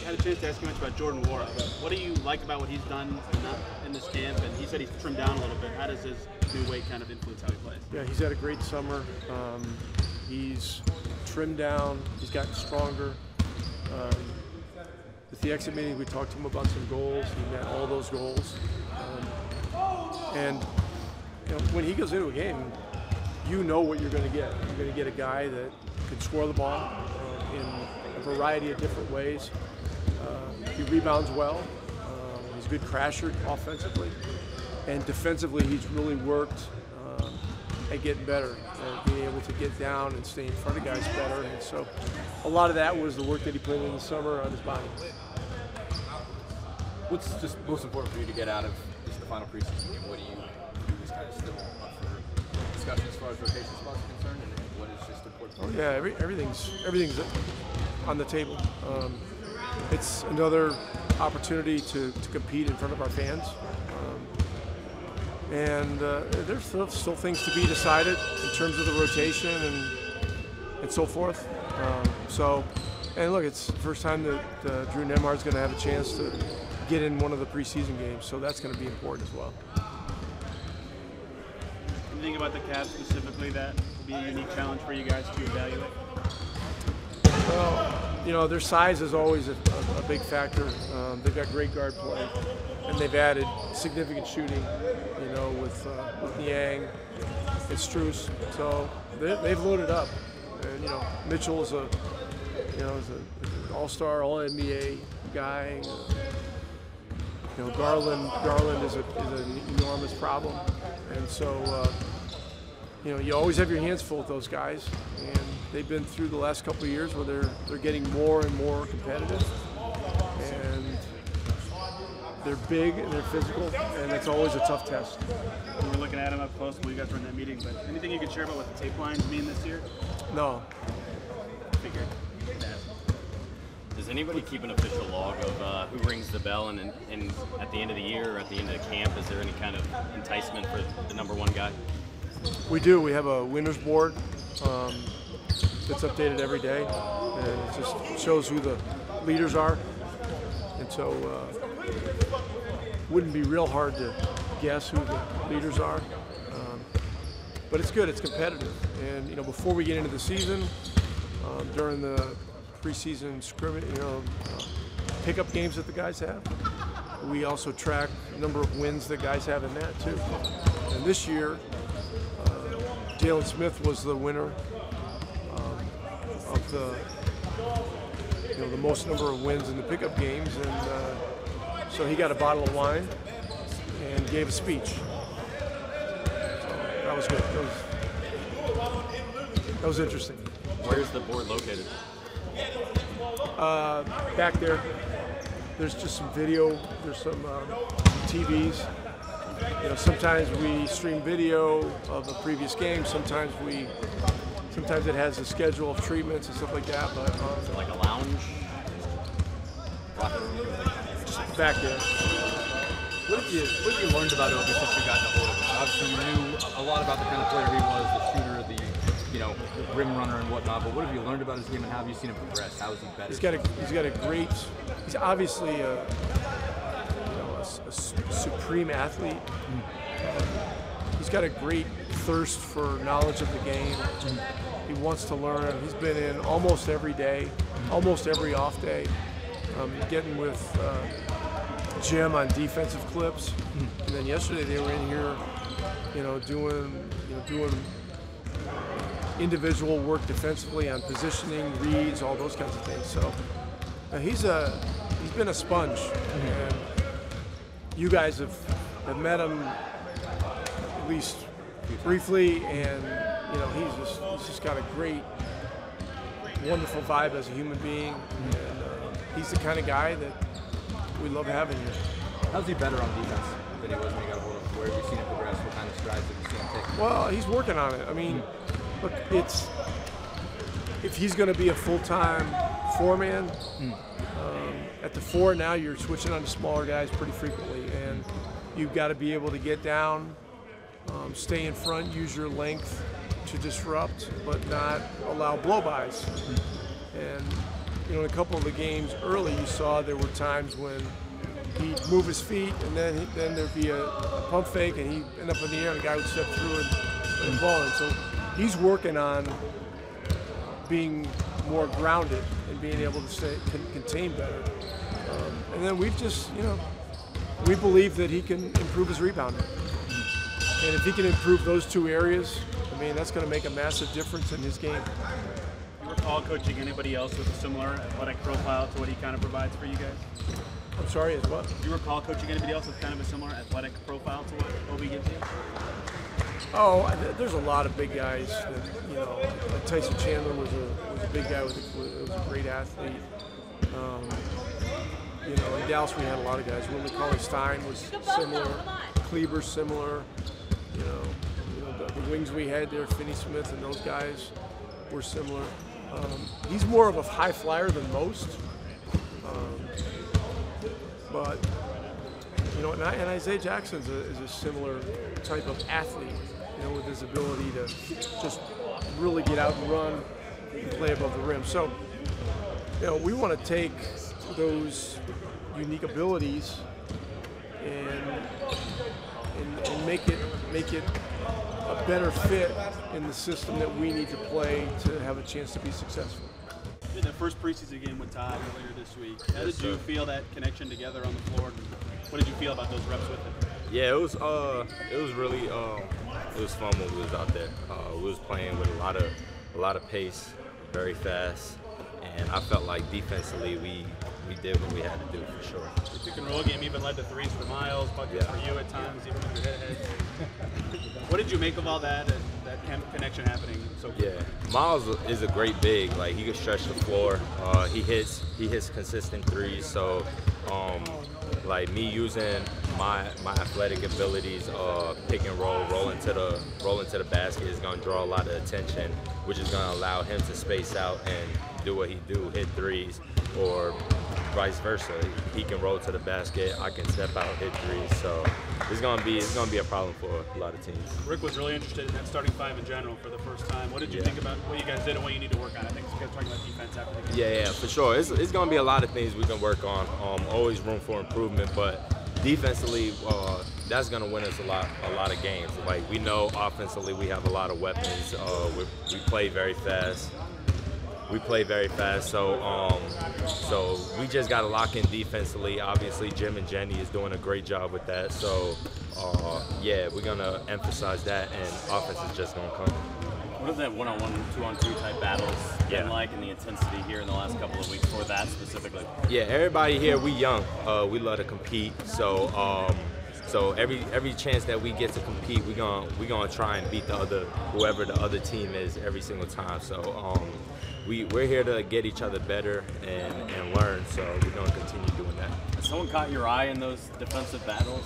had a chance to ask you much about Jordan Wara, but what do you like about what he's done in this camp? And he said he's trimmed down a little bit. How does his new weight kind of influence how he plays? Yeah, he's had a great summer. He's trimmed down. He's gotten stronger. At the exit meeting, we talked to him about some goals. He met all those goals. And you know, when he goes into a game, you know what you're going to get. You're going to get a guy that can score the ball in a variety of different ways. He rebounds well. He's a good crasher offensively. And defensively, he's really worked at getting better, being able to get down and stay in front of guys better. And so a lot of that was the work that he put in the summer on his body. What's just most important for you to get out of just the final preseason game? What do you just kind of still up for discussion as far as rotation spots are concerned, and what is just important? Oh yeah, everything's on the table. It's another opportunity to compete in front of our fans. And there's still things to be decided in terms of the rotation and so forth. And look, it's the first time that Drew Nembhard's going to have a chance to get in one of the preseason games, so that's going to be important as well. Anything about the Cavs specifically that will be a unique challenge for you guys to evaluate? Well, you know, their size is always a big factor. They've got great guard play, and they've added significant shooting, you know, with Niang and Strus. So they've loaded up. And, you know, Mitchell is an all-star, all-NBA guy. You know, Garland is an enormous problem. And so, you know, you always have your hands full with those guys. And they've been through the last couple of years where they're getting more and more competitive. And they're big and they're physical, and it's always a tough test. We were looking at them up close while you guys were in that meeting, but anything you can share about what the tape lines mean this year? No. Figured. Does anybody keep an official log of who rings the bell, and at the end of the year or at the end of the camp, is there any kind of enticement for the #1 guy? We do. We have a winners board that's updated every day, and it just shows who the leaders are. And so wouldn't be real hard to guess who the leaders are. But it's good. It's competitive. And, you know, before we get into the season, during the preseason scrimmage, you know, pickup games that the guys have, we also track the number of wins that guys have in that too. And this year, Jalen Smith was the winner of the most number of wins in the pickup games, and so he got a bottle of wine and gave a speech. So that was good. That was interesting. Where's the board located? Back there. There's just some video. There's some TVs. You know, sometimes we stream video of the previous game. Sometimes it has a schedule of treatments and stuff like that. But is it like a lounge? Just back there. What have you learned about Obi since you got a hold of him? Obviously, you knew a lot about the kind of player he was, the shooter, the rim runner and whatnot. But what have you learned about his game, and how have you seen him progress? How is he better? He's obviously a supreme athlete. He's got a great thirst for knowledge of the game. He wants to learn. He's been in almost every day, almost every off day, getting with Jim on defensive clips. And then yesterday they were in here, you know, doing individual work defensively on positioning, reads, all those kinds of things. So he's been a sponge. And you guys have met him at least briefly, and you know he's just got a great, wonderful vibe as a human being, and he's the kind of guy that we love having here. How's he better on defense than he was when he got a hold of him? Where have you seen him progress? What kind of strides have you seen him take? Well, he's working on it. I mean, look, if he's going to be a full-time four-man, at the 4 now you're switching on to smaller guys pretty frequently, and you've got to be able to get down, stay in front, use your length to disrupt, but not allow blow-bys. And in a couple of the games early, you saw there were times when he'd move his feet, and then there'd be a pump fake, and he'd end up in the air, and the guy would step through and ball in. So he's working on being more grounded and being able to contain better. And then we've just, we believe that he can improve his rebounding. And if he can improve those two areas, I mean, that's going to make a massive difference in his game. You recall coaching anybody else with a similar athletic profile to what he kind of provides for you guys? I'm sorry, as what? Do you recall coaching anybody else with kind of a similar athletic profile to what Obi gives you? Oh, there's a lot of big guys that, like Tyson Chandler was a big guy, was a great athlete. In Dallas we had a lot of guys. Willie Cauley-Stein was similar, Kleber similar. The wings we had there, Finney Smith and those guys were similar. He's more of a high flyer than most. But and Isaiah Jackson is a similar type of athlete, with his ability to just really get out and run and play above the rim. So, we want to take those unique abilities and make it a better fit in the system that we need to play to have a chance to be successful. You had the first preseason game with Todd earlier this week. How did you feel that connection together on the floor? And what did you feel about those reps with him? Yeah, it was really it was fun when we was out there. We was playing with a lot of pace, very fast, and I felt like defensively we did what we had to do for sure. The pick and roll game even led to threes for Miles, buckets for you at times, even with your head. What did you make of all that and that connection happening so quickly? Yeah, Miles is a great big. Like, he can stretch the floor. He hits consistent threes. So, like, me using my athletic abilities, pick and roll, roll into the basket is going to draw a lot of attention, which is going to allow him to space out and do what he do, hit threes, or vice versa. He can roll to the basket. I can step out, hit threes. So it's gonna be a problem for a lot of teams. Rick was really interested in that starting five in general for the first time. What did you think about what you guys did and what you need to work on? I think you guys talking about defense after the game. Yeah, for sure. It's gonna be a lot of things we can work on. Always room for improvement, but defensively, that's gonna win us a lot of games. Like, we know offensively we have a lot of weapons. We play very fast. So we just got to lock in defensively. Obviously, Jim and Jenny is doing a great job with that. So, yeah, we're going to emphasize that, and offense is just going to come. What have that one-on-one, two-on-two type battles been like, and the intensity here in the last couple of weeks for that specifically? Yeah, everybody here, we young. We love to compete. So every chance that we get to compete, we're gonna try and beat whoever the other team is every single time. So we're here to get each other better and learn. So we're gonna continue doing that. Has someone caught your eye in those defensive battles,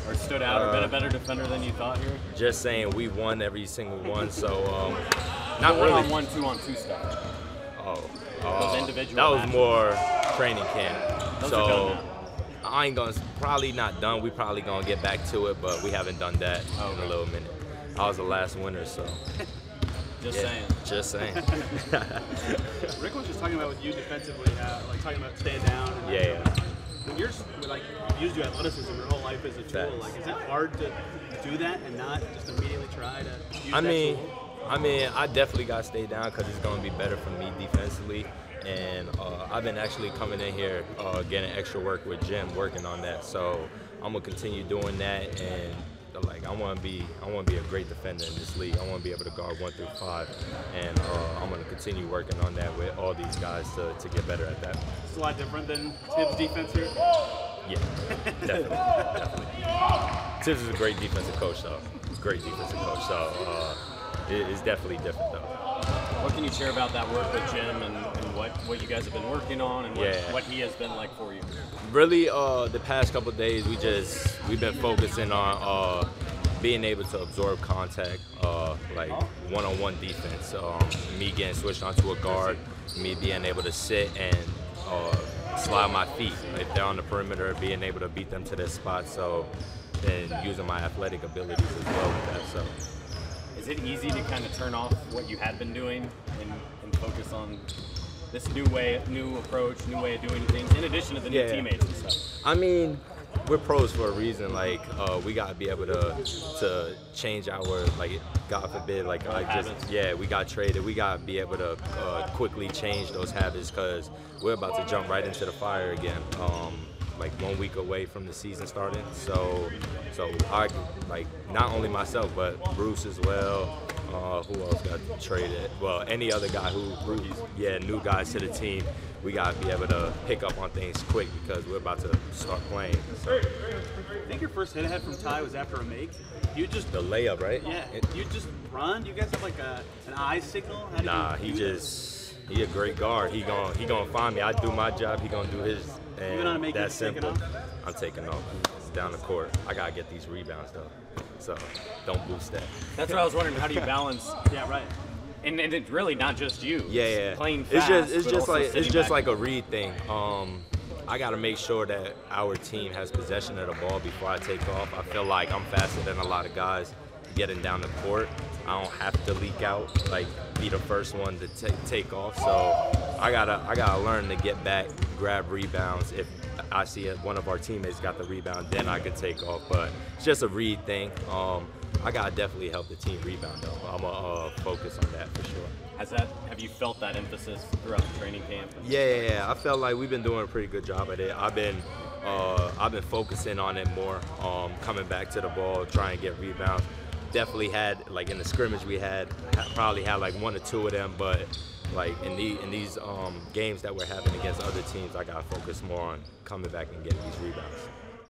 or stood out, or been a better defender than you thought here? Just saying, we won every single one. So not really. One-on-one, two-on-two stuff. Those individual that was matches. More training camp. Those are done now. I ain't gonna, probably not done. We probably gonna get back to it, but we haven't done that in a little minute. I was the last winner, so. Just saying. Just saying. Rick was just talking about with you defensively, like talking about staying down. And when you're like, you've used your athleticism your whole life as a tool. Like, is it hard to do that and not just immediately try to use that tool? I definitely got to stay down because it's going to be better for me defensively. And I've been actually coming in here getting extra work with Jim, working on that. So I'm going to continue doing that. And like, I want to be a great defender in this league. I want to be able to guard 1 through 5. And I'm going to continue working on that with all these guys to get better at that. It's a lot different than Tibbs' defense here? Yeah, definitely. Tibbs is a great defensive coach, though. He's a great defensive coach. So it's definitely different, though. What can you share about that work with Jim and what you guys have been working on and what he has been like for you? Really, the past couple of days, we've been focusing on being able to absorb contact, like one-on-one defense. Me getting switched onto a guard, me being able to sit and slide my feet if they're on the perimeter, being able to beat them to their spot. So, and using my athletic abilities as well with that. So. Is it easy to kind of turn off what you had been doing and focus on this new approach, new way of doing things, in addition to the new teammates and stuff? I mean, we're pros for a reason. Like, we gotta be able to change our, like, God forbid, like, we got traded. We gotta be able to quickly change those habits, because we're about to jump right into the fire again. Like 1 week away from the season starting. So I, like, not only myself, but Bruce as well. Who else got traded? Well, any other guy new guys to the team. We got to be able to pick up on things quick, because we're about to start playing. So. I think your first hit ahead from Ty was after a make. You just the layup, right? Yeah. You just run. Do you guys have like an eye signal? Nah, he a great guard. He gonna find me. I do my job. He gonna do his. And even on a make, that's simple. Taking off? I'm taking off. It's down the court. I gotta get these rebounds though. So don't boost that. That's what I was wondering. How do you balance? Yeah, right. And it's really not just you. Yeah. Playing fast. It's just like a read thing. I got to make sure that our team has possession of the ball before I take off. I feel like I'm faster than a lot of guys getting down the court. I don't have to leak out, like be the first one to take off. So I gotta learn to get back, grab rebounds. If I see one of our teammates got the rebound, then I can take off. But it's just a read thing. I gotta definitely help the team rebound though. I'm gonna focus on that for sure. Have you felt that emphasis throughout the training camp? Yeah. I felt like we've been doing a pretty good job at it. I've been focusing on it more, coming back to the ball, trying to get rebounds. Definitely had, like in the scrimmage we probably had like 1 or 2 of them, but like in these games that we're having against other teams, I gotta focus more on coming back and getting these rebounds.